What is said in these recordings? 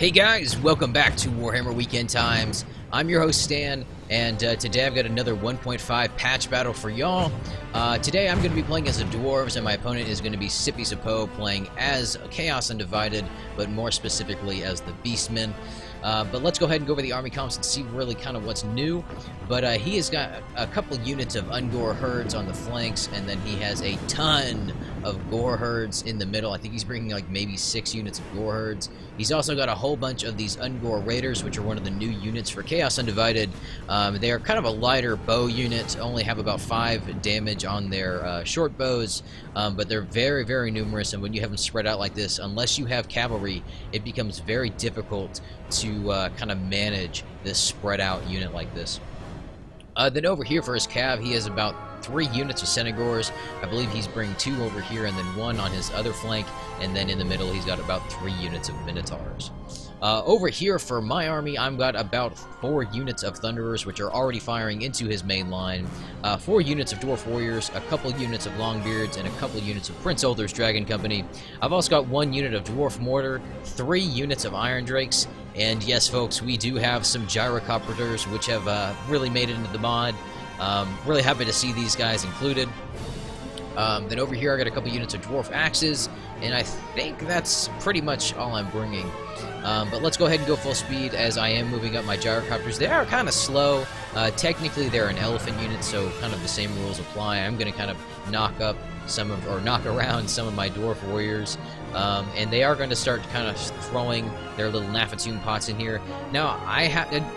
Hey guys, welcome back to Warhammer Weekend Times. I'm your host Stan, and today I've got another 1.5 patch battle for y'all. Today I'm going to be playing as the Dwarves, and my opponent is going to be Sippy Sapo playing as Chaos Undivided, but more specifically as the Beastmen. But let's go ahead and go over the army comps and see really kind of what's new. But he has got a couple units of Ungor herds on the flanks, and then he has a ton of Gore herds in the middle. I think he's bringing like maybe 6 units of Gore herds. He's also got a whole bunch of these Ungor Raiders, which are one of the new units for Chaos Undivided. They are kind of a lighter bow unit, only have about 5 damage on their short bows, but they're very, very numerous, and when you have them spread out like this, unless you have cavalry, it becomes very difficult to kind of manage this spread out unit like this. Then over here for his cav, he has about 3 units of Senegors. I believe he's bringing 2 over here and then 1 on his other flank, and then in the middle he's got about 3 units of Minotaurs. Over here for my army, I've got about 4 units of Thunderers, which are already firing into his main line, 4 units of Dwarf Warriors, a couple units of Longbeards, and a couple units of Prince Ulther's Dragon Company. I've also got 1 unit of Dwarf Mortar, 3 units of Iron Drakes, and yes, folks, we do have some Gyrocopters, which have really made it into the mod. Really happy to see these guys included. Then over here I got a couple units of Dwarf Axes, and I think that's pretty much all I'm bringing. But let's go ahead and go full speed as I am moving up my Gyrocopters. They are kind of slow. Technically they're an elephant unit, so kind of the same rules apply. I'm going to kind of knock around some of my Dwarf Warriors. And they are going to start kind of throwing their little Nafatoon pots in here. Now, I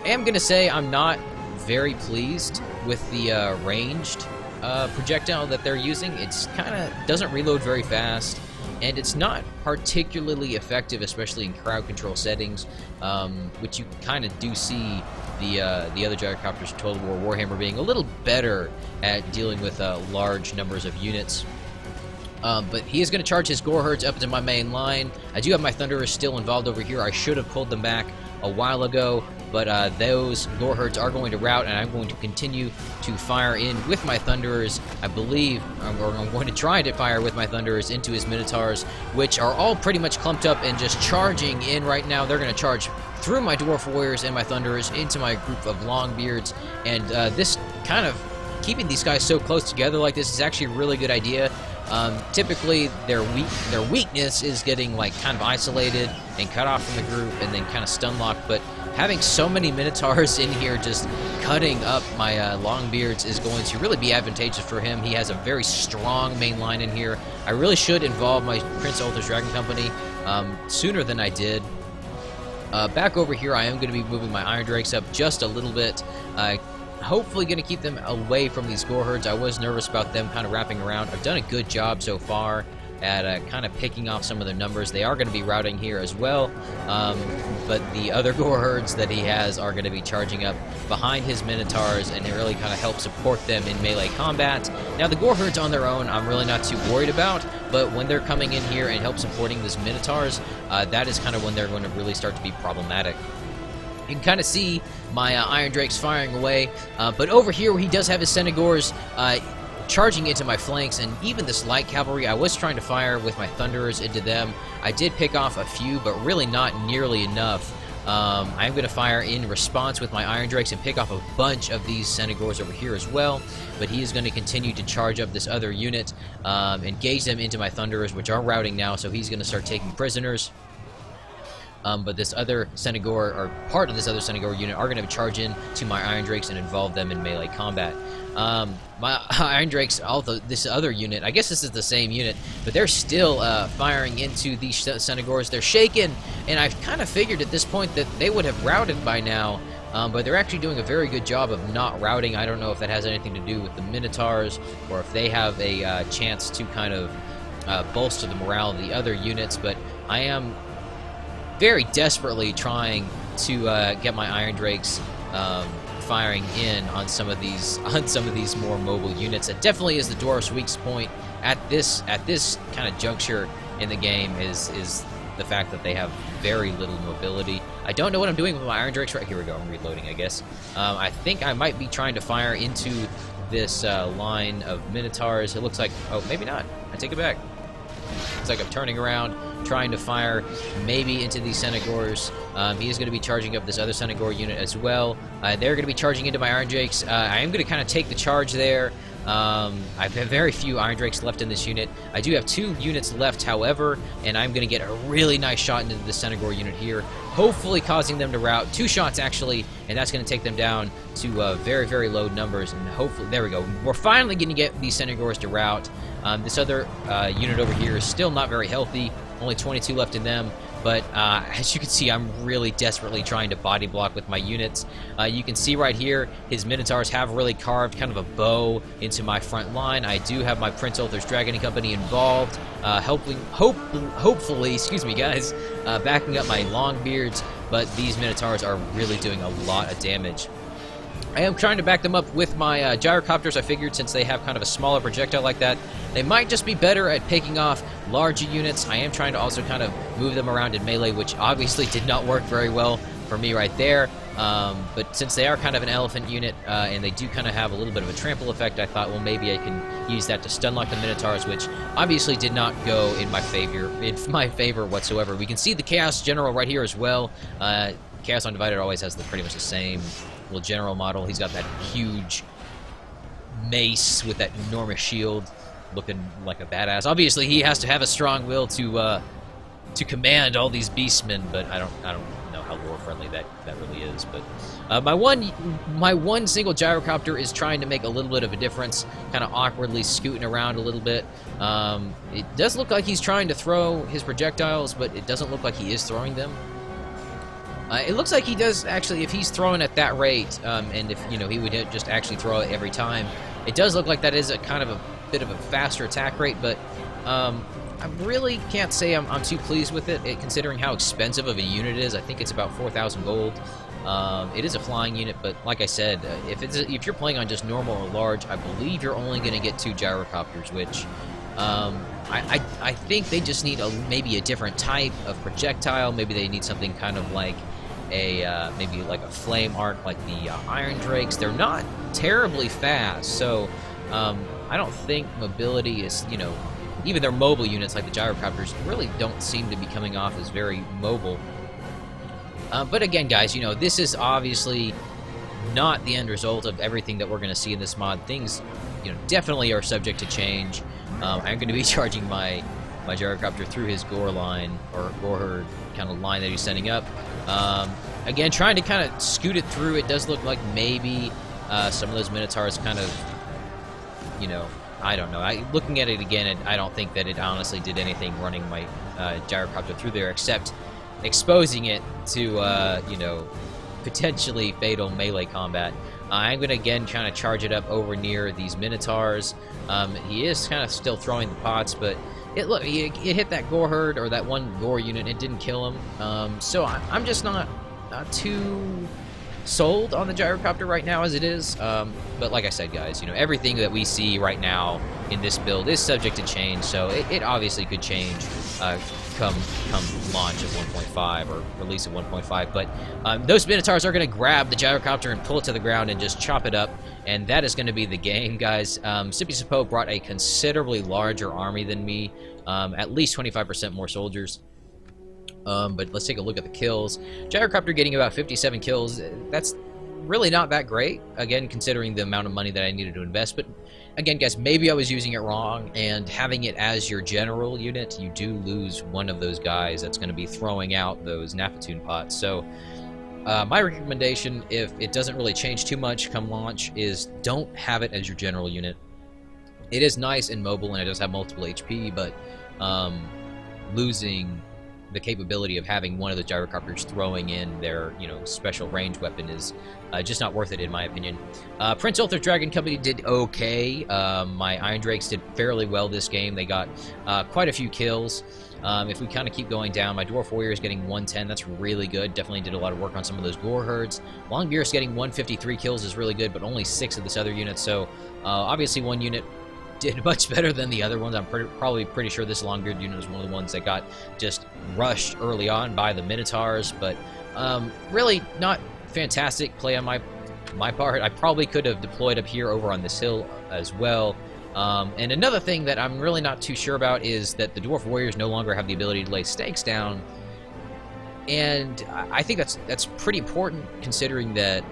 am going to say I'm not very pleased with the ranged projectile that they're using. It's kind of doesn't reload very fast, and it's not particularly effective, especially in crowd control settings, which you kind of do see the other Gyrocopters, Total War Warhammer, being a little better at dealing with large numbers of units. But he is going to charge his Gore herds up into my main line. I do have my Thunderers still involved over here. I should have pulled them back a while ago, but those Gore herds are going to rout, and I'm going to continue to fire in with my Thunderers. I believe, or I'm going to try to fire with my Thunderers into his Minotaurs, which are all pretty much clumped up and just charging in right now. They're going to charge through my Dwarf Warriors and my Thunderers into my group of Longbeards, and this kind of keeping these guys so close together like this is actually a really good idea. Typically, their weakness is getting like kind of isolated and cut off from the group and then kind of stun locked, but having so many Minotaurs in here just cutting up my Longbeards is going to really be advantageous for him. He has a very strong main line in here. I really should involve my Prince Ulther's Dragon Company sooner than I did. Back over here, I am going to be moving my Iron Drakes up just a little bit. Hopefully going to keep them away from these Gore herds. I was nervous about them kind of wrapping around. I've done a good job so far at kind of picking off some of their numbers. They are going to be routing here as well, but the other Gore herds that he has are going to be charging up behind his Minotaurs, and it really kind of helps support them in melee combat. Now, the Gore herds on their own, I'm really not too worried about, but when they're coming in here and help supporting these Minotaurs, that is kind of when they're going to really start to be problematic. You can kind of see my Iron Drakes firing away, but over here where he does have his Senegors charging into my flanks, and even this light cavalry, I was trying to fire with my Thunderers into them. I did pick off a few, but really not nearly enough. I'm going to fire in response with my Iron Drakes and pick off a bunch of these Senegors over here as well, but he is going to continue to charge up this other unit, engage them into my Thunderers, which are routing now, so he's going to start taking prisoners. But this other Senegor, or part of this other Senegor unit, are going to charge in to my Iron Drakes and involve them in melee combat. My Iron Drakes, although this other unit, I guess this is the same unit, but they're still firing into these Senegors. They're shaken, and I kind of figured at this point that they would have routed by now, but they're actually doing a very good job of not routing. I don't know if that has anything to do with the Minotaurs, or if they have a chance to kind of bolster the morale of the other units, but I am very desperately trying to get my Iron Drakes firing in on some of these more mobile units. It definitely is the Dwarves' weak point at this kind of juncture in the game is the fact that they have very little mobility. I don't know what I'm doing with my Iron Drakes. Right here we go. I'm reloading, I guess. I think I might be trying to fire into this line of Minotaurs. It looks like, oh, maybe not. I take it back. It's like I'm turning around, trying to fire maybe into these Senegors. He is going to be charging up this other Senegor unit as well. They're going to be charging into my Iron Drakes. I am going to kind of take the charge there. I have very few Iron Drakes left in this unit. I do have 2 units left, however, and I'm going to get a really nice shot into the Senegor unit here, hopefully causing them to rout. 2 shots, actually, and that's going to take them down to very, very low numbers, and hopefully, there we go. We're finally going to get these Senegors to rout. This other unit over here is still not very healthy, only 22 left in them. But as you can see, I'm really desperately trying to body block with my units. You can see right here, his Minotaurs have really carved kind of a bow into my front line. I do have my Prince Ulther's Dragon Company involved, hopefully, excuse me guys, backing up my Longbeards, but these Minotaurs are really doing a lot of damage. I am trying to back them up with my gyrocopters. I figured since they have kind of a smaller projectile like that, they might just be better at picking off larger units. I am trying to also kind of move them around in melee, which obviously did not work very well for me right there. But since they are kind of an elephant unit, and they do kind of have a little bit of a trample effect, I thought, well, maybe I can use that to stun lock the Minotaurs, which obviously did not go in my favor whatsoever. We can see the Chaos General right here as well. Chaos Undivided always has pretty much the same little general model. He's got that huge mace with that enormous shield, looking like a badass. Obviously, he has to have a strong will to command all these beastmen, but I don't know how lore friendly that really is. But my one single gyrocopter is trying to make a little bit of a difference, kind of awkwardly scooting around a little bit. It does look like he's trying to throw his projectiles, but it doesn't look like he is throwing them. It looks like he does actually, if he's throwing at that rate, and if he would just actually throw it every time. It does look like that is a kind of a bit of a faster attack rate, but I really can't say I'm too pleased with it, considering how expensive of a unit it is. I think it's about 4,000 gold. It is a flying unit, but like I said, if you're playing on just normal or large, I believe you're only going to get 2 gyrocopters, which I think they just need maybe a different type of projectile. Maybe they need something kind of like maybe like a flame arc like the Iron Drakes. They're not terribly fast, so I don't think mobility is, even their mobile units like the gyrocopters really don't seem to be coming off as very mobile. But again, guys, this is obviously not the end result of everything that we're going to see in this mod. Things, definitely are subject to change. I'm going to be charging my gyrocopter through his gore line, or gore herd kind of line that he's setting up. Again, trying to kind of scoot it through. It does look like maybe some of those Minotaurs kind of, I don't know. Looking at it again, I don't think that it honestly did anything running my gyrocopter through there, except exposing it to, potentially fatal melee combat. I'm going to, again, kind of charge it up over near these Minotaurs. He is kind of still throwing the pots, but it hit that gore herd, or that one gore unit, and it didn't kill him. So I'm just not too sold on the gyrocopter right now as it is. But like I said, guys, everything that we see right now in this build is subject to change, so it obviously could change come launch of 1.5 or release of 1.5. But those Minotaurs are going to grab the gyrocopter and pull it to the ground and just chop it up, and that is going to be the game, guys. Sippy Sapo brought a considerably larger army than me, at least 25% more soldiers. But let's take a look at the kills. Gyrocopter getting about 57 kills. That's really not that great, again, considering the amount of money that I needed to invest. But again, guys, maybe I was using it wrong, and having it as your general unit, you do lose one of those guys that's going to be throwing out those Napatoon pots. So my recommendation, if it doesn't really change too much come launch, is don't have it as your general unit. It is nice and mobile, and it does have multiple HP, but losing the capability of having one of the gyrocopters throwing in their, special range weapon is just not worth it, in my opinion. Prince Ulther's Dragon Company did okay. My Iron Drakes did fairly well this game. They got quite a few kills. If we kind of keep going down, my Dwarf Warrior is getting 110. That's really good. Definitely did a lot of work on some of those gore herds. Longbeards getting 153 kills is really good, but only 6 of this other unit. So obviously one unit did much better than the other ones. I'm probably pretty sure this Longbeard unit was one of the ones that got just rushed early on by the Minotaurs, but really not fantastic play on my part. I probably could have deployed up here over on this hill as well, And another thing that I'm really not too sure about is that the Dwarf Warriors no longer have the ability to lay stakes down. And I think that's pretty important, considering that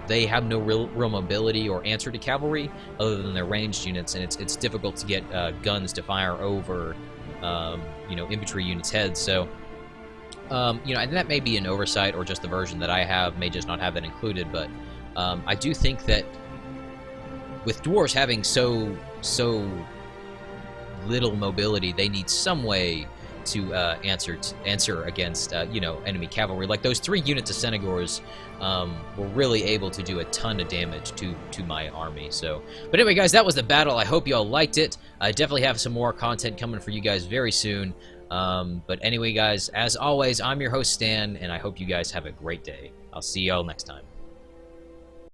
they have no real mobility or answer to cavalry other than their ranged units, and it's difficult to get guns to fire over infantry units' heads. So and that may be an oversight, or just the version that I have may just not have that included. But I do think that with dwarves having so little mobility, they need some way to answer against enemy cavalry. Like those 3 units of Senegors were really able to do a ton of damage to my army. So, but anyway, guys, that was the battle. I hope you all liked it. I definitely have some more content coming for you guys very soon. But anyway, guys, as always, I'm your host Stan, and I hope you guys have a great day. I'll see y'all next time.